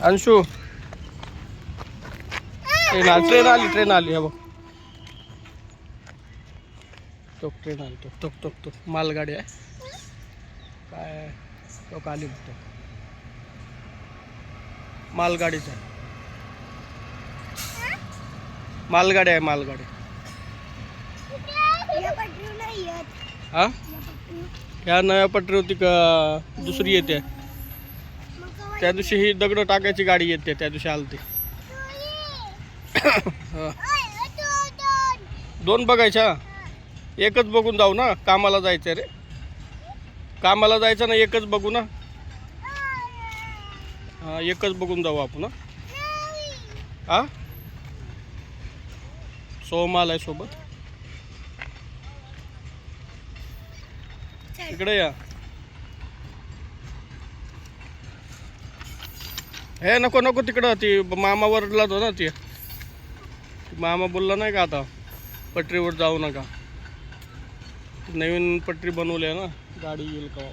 Anshu train आली हे बघ. ट्रेन आली तो मालगाडी आहे काय तो आली बघतो. मालगाडीच आहे मालगाडी आहे मालगाडी. हा ह्या नव्या पटरी होती का दुसरी येते? त्या दिवशी ही दगड टाकायची गाडी येते त्या दिवशी आलती. दोन बघायच्या एकच बघून जाऊ ना. कामाला जायचं रे कामाला जायचं ना एकच बघू ना. हा एकच बघून जाऊ आपण. हा सोमाल आहे सोबत. इकडे या. हे नको नको तिकडं ती मामा वरडला होता ना. ती मामा बोलला नाही का आता पटरीवर जाऊ नका. नवीन पटरी बनवली आहे ना गाडी येईल का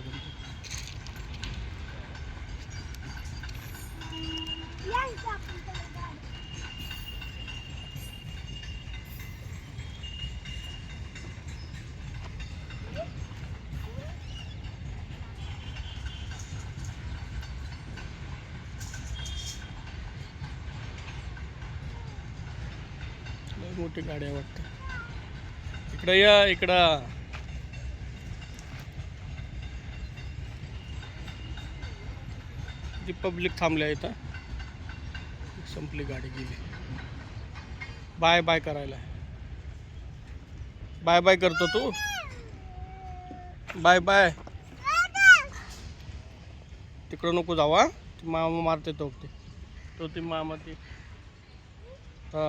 मोठी गाडी आहे वाटतं. इकडं या इकडं. ती पब्लिक थांबली आहे इथं. संपली गाडी गेली. बाय बाय करायला. बाय बाय करतो तू. Bye bye. तिकडं नको जाऊ. हा मामा मारते तो ती मामा ती. हा